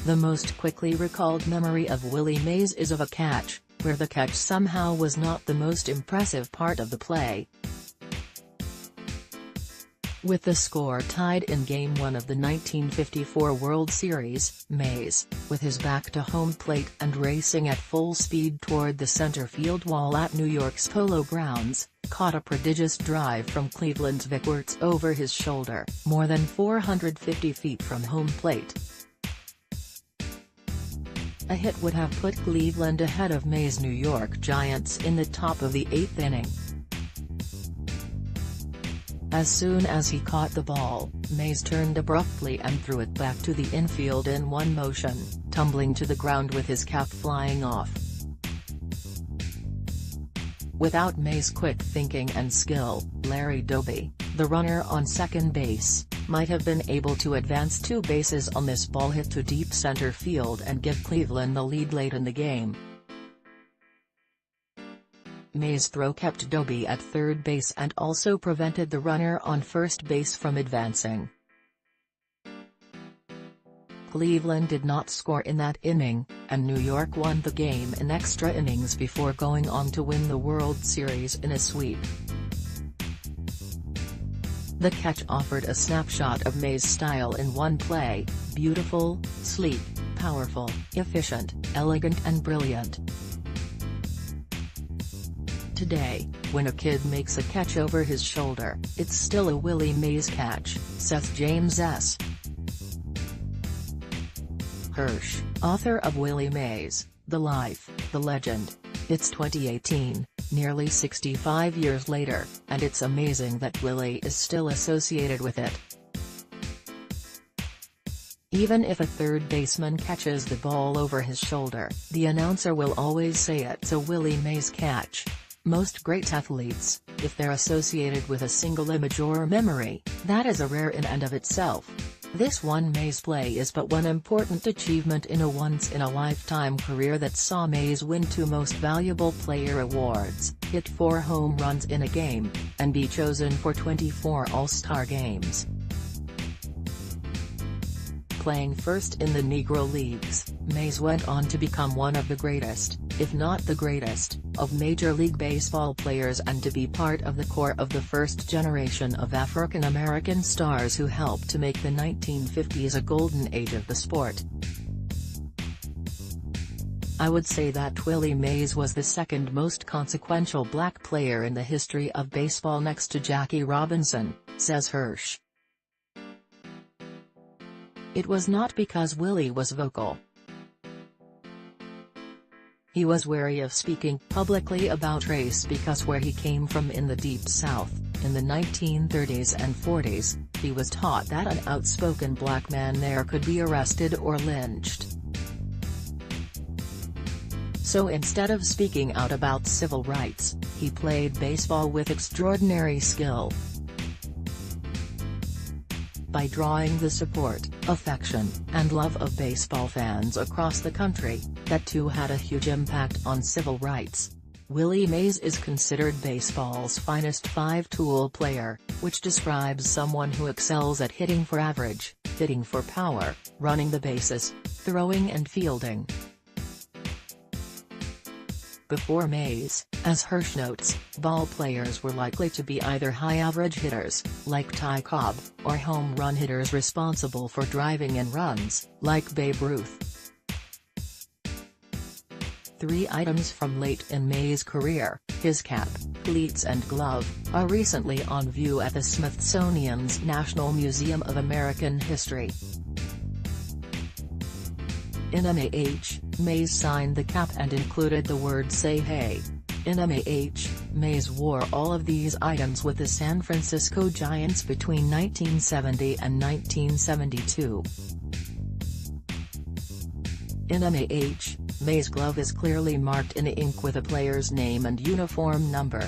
The most quickly recalled memory of Willie Mays is of a catch, where the catch somehow was not the most impressive part of the play. With the score tied in Game 1 of the 1954 World Series, Mays, with his back to home plate and racing at full speed toward the center field wall at New York's Polo Grounds, caught a prodigious drive from Cleveland's Vic Wertz over his shoulder, more than 450 feet from home plate. A hit would have put Cleveland ahead of Mays' New York Giants in the top of the 8th inning. As soon as he caught the ball, Mays turned abruptly and threw it back to the infield in one motion, tumbling to the ground with his cap flying off. Without Mays' quick thinking and skill, Larry Doby, the runner on second base, might have been able to advance 2 bases on this ball hit to deep center field and give Cleveland the lead late in the game. Mays' throw kept Doby at third base and also prevented the runner on first base from advancing. Cleveland did not score in that inning, and New York won the game in extra innings before going on to win the World Series in a sweep. The catch offered a snapshot of Mays' style in one play: beautiful, sleek, powerful, efficient, elegant and brilliant. Today, when a kid makes a catch over his shoulder, it's still a Willie Mays catch, says James S. Hirsch, author of Willie Mays, The Life, the Legend. It's 2018, nearly 65 years later, and it's amazing that Willie is still associated with it. Even if a third baseman catches the ball over his shoulder, the announcer will always say it's a Willie Mays catch. Most great athletes, if they're associated with a single image or memory, that is a rare in and of itself. This one Mays play is but one important achievement in a once-in-a-lifetime career that saw Mays win 2 Most Valuable Player awards, hit 4 home runs in a game, and be chosen for 24 All-Star games. Playing first in the Negro Leagues, Mays went on to become one of the greatest, if not the greatest, of Major League Baseball players and to be part of the core of the first generation of African American stars who helped to make the 1950s a golden age of the sport. I would say that Willie Mays was the second most consequential black player in the history of baseball next to Jackie Robinson, says Hirsch. It was not because Willie was vocal. He was wary of speaking publicly about race because where he came from in the Deep South, in the 1930s and 40s, he was taught that an outspoken black man there could be arrested or lynched. So instead of speaking out about civil rights, he played baseball with extraordinary skill. By drawing the support, affection, and love of baseball fans across the country, that too had a huge impact on civil rights. Willie Mays is considered baseball's finest 5-tool player, which describes someone who excels at hitting for average, hitting for power, running the bases, throwing and fielding. Before Mays, as Hirsch notes, ball players were likely to be either high-average hitters, like Ty Cobb, or home run hitters responsible for driving in runs, like Babe Ruth. 3 items from late in Mays' career, his cap, cleats and glove, are recently on view at the Smithsonian's National Museum of American History. In MAH, Mays signed the cap and included the word "Say Hey." In MAH, Mays wore all of these items with the San Francisco Giants between 1970 and 1972. In MAH, Mays' glove is clearly marked in ink with a player's name and uniform number.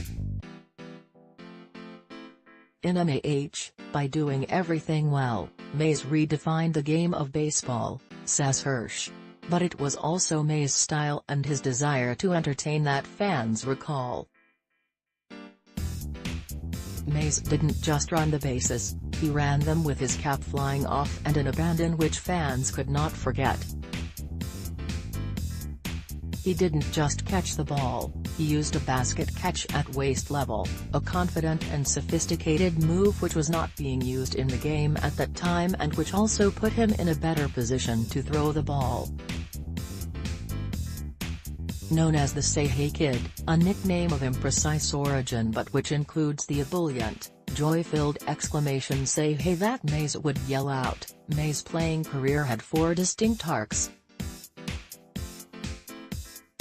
In MAH, by doing everything well, Mays redefined the game of baseball, says Hirsch. But it was also Mays' style and his desire to entertain that fans recall. Mays didn't just run the bases, he ran them with his cap flying off and an abandon which fans could not forget. He didn't just catch the ball, he used a basket catch at waist level, a confident and sophisticated move which was not being used in the game at that time and which also put him in a better position to throw the ball. Known as the Say Hey Kid, a nickname of imprecise origin but which includes the ebullient, joy-filled exclamation "Say Hey" that Mays would yell out, Mays' playing career had 4 distinct arcs.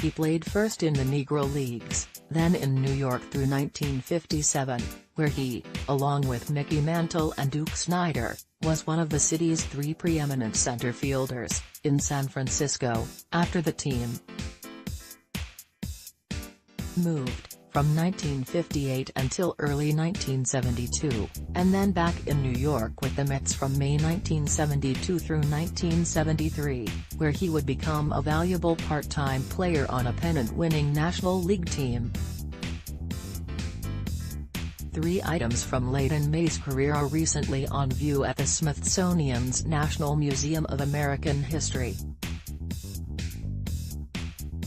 He played first in the Negro Leagues, then in New York through 1957, where he, along with Mickey Mantle and Duke Snider, was one of the city's 3 preeminent center fielders. In San Francisco, after the team moved, from 1958 until early 1972, and then back in New York with the Mets from May 1972 through 1973, where he would become a valuable part-time player on a pennant-winning National League team. 3 items from late in Mays' career are recently on view at the Smithsonian's National Museum of American History.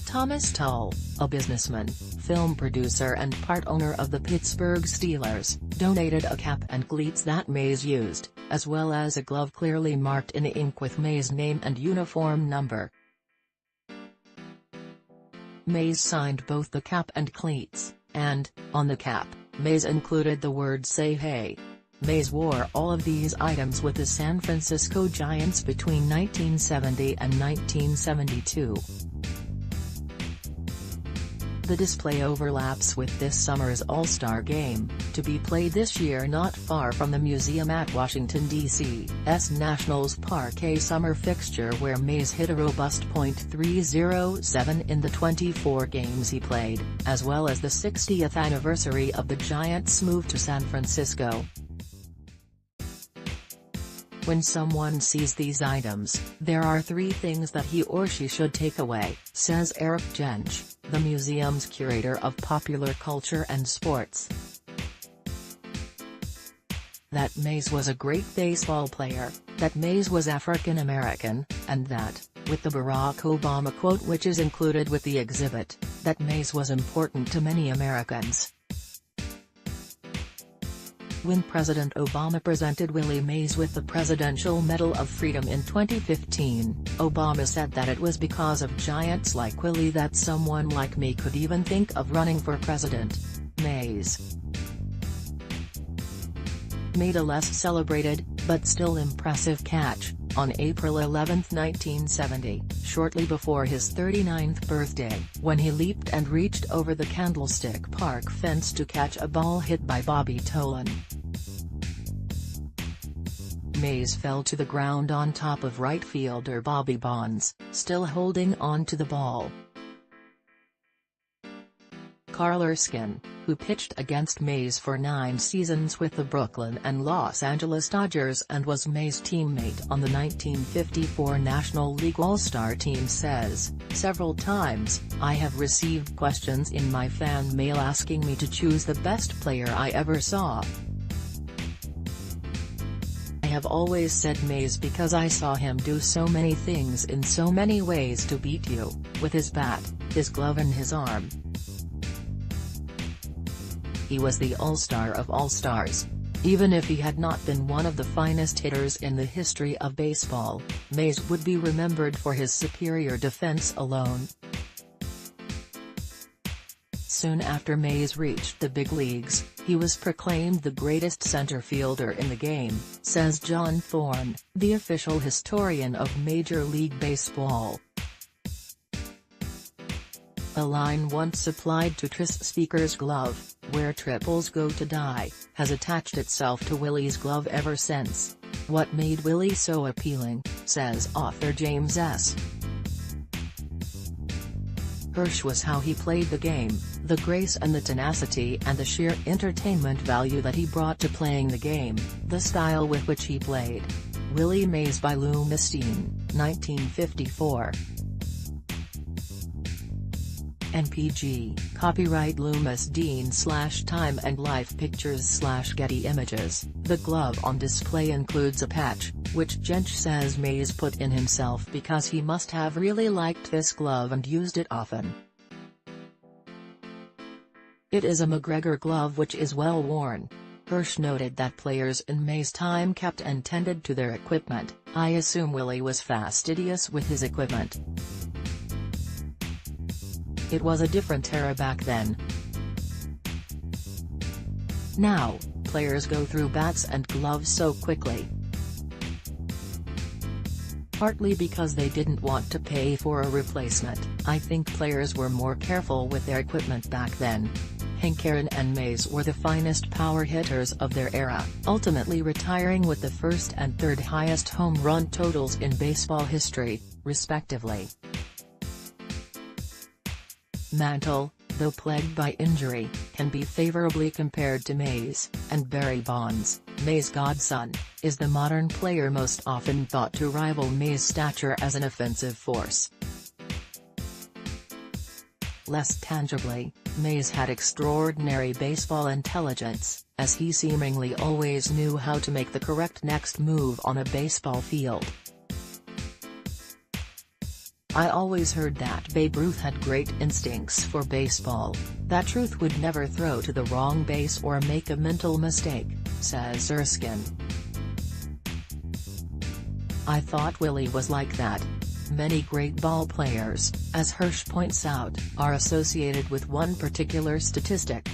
Thomas Tull, a businessman, film producer and part owner of the Pittsburgh Steelers, donated a cap and cleats that Mays used, as well as a glove clearly marked in ink with Mays' name and uniform number. Mays signed both the cap and cleats, and, on the cap, Mays included the word "Say Hey." Mays wore all of these items with the San Francisco Giants between 1970 and 1972. The display overlaps with this summer's All-Star Game, to be played this year not far from the museum at Washington, D.C.'s Nationals Park, a summer fixture where Mays hit a robust .307 in the 24 games he played, as well as the 60th anniversary of the Giants' move to San Francisco. When someone sees these items, there are 3 things that he or she should take away, says Eric Jensch, the museum's curator of popular culture and sports. That Mays was a great baseball player, that Mays was African American, and that, with the Barack Obama quote which is included with the exhibit, that Mays was important to many Americans. When President Obama presented Willie Mays with the Presidential Medal of Freedom in 2015, Obama said that it was because of giants like Willie that someone like me could even think of running for president. Mays made a less celebrated, but still impressive catch, on April 11, 1970, shortly before his 39th birthday, when he leaped and reached over the Candlestick Park fence to catch a ball hit by Bobby Tolan. Mays fell to the ground on top of right fielder Bobby Bonds, still holding on to the ball. Carl Erskine, who pitched against Mays for 9 seasons with the Brooklyn and Los Angeles Dodgers and was Mays' teammate on the 1954 National League All-Star team, says, "Several times, I have received questions in my fan mail asking me to choose the best player I ever saw. I have always said Mays because I saw him do so many things in so many ways to beat you, with his bat, his glove and his arm. He was the all-star of all-stars. Even if he had not been one of the finest hitters in the history of baseball, Mays would be remembered for his superior defense alone." Soon after Mays reached the big leagues, he was proclaimed the greatest center fielder in the game, says John Thorne, the official historian of Major League Baseball. A line once applied to Tris Speaker's glove, "Where triples go to die," has attached itself to Willie's glove ever since. What made Willie so appealing, says author James S. Hirsch, was how he played the game, the grace and the tenacity and the sheer entertainment value that he brought to playing the game, the style with which he played. Willie Mays by Lou Mistine, 1954. NPG, copyright Loomis Dean /Time and Life Pictures /Getty Images. The glove on display includes a patch, which Jench says Mays put in himself because he must have really liked this glove and used it often. It is a McGregor glove which is well worn. Hirsch noted that players in Mays' time kept and tended to their equipment. I assume Willie was fastidious with his equipment. It was a different era back then. Now, players go through bats and gloves so quickly. Partly because they didn't want to pay for a replacement. I think players were more careful with their equipment back then. Hank Aaron and Mays were the finest power hitters of their era, ultimately retiring with the first and third highest home run totals in baseball history, respectively. Mantle, though plagued by injury, can be favorably compared to Mays, and Barry Bonds, Mays' godson, is the modern player most often thought to rival Mays' stature as an offensive force. Less tangibly, Mays had extraordinary baseball intelligence, as he seemingly always knew how to make the correct next move on a baseball field. I always heard that Babe Ruth had great instincts for baseball, that Ruth would never throw to the wrong base or make a mental mistake, says Erskine. I thought Willie was like that. Many great ball players, as Hirsch points out, are associated with one particular statistic.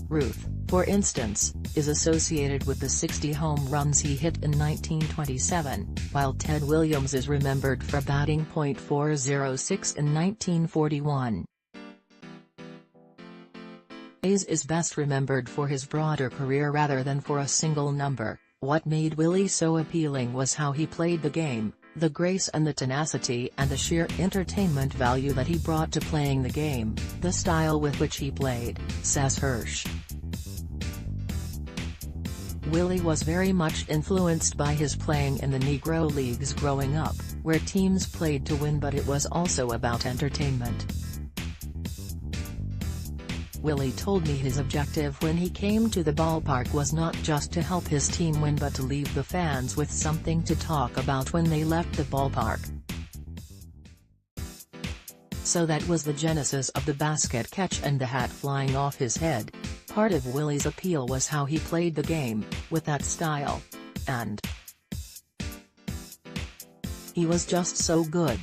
Ruth, for instance, is associated with the 60 home runs he hit in 1927, while Ted Williams is remembered for batting .406 in 1941. Mays is best remembered for his broader career rather than for a single number. What made Willie so appealing was how he played the game, the grace and the tenacity and the sheer entertainment value that he brought to playing the game, the style with which he played, says Hirsch. Willie was very much influenced by his playing in the Negro Leagues growing up, where teams played to win, but it was also about entertainment. Willie told me his objective when he came to the ballpark was not just to help his team win but to leave the fans with something to talk about when they left the ballpark. So that was the genesis of the basket catch and the hat flying off his head. Part of Willie's appeal was how he played the game, with that style. And he was just so good.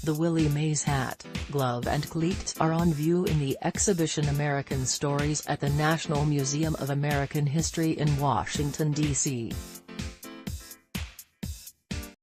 The Willie Mays hat, glove and cleats are on view in the exhibition American Stories at the National Museum of American History in Washington, D.C.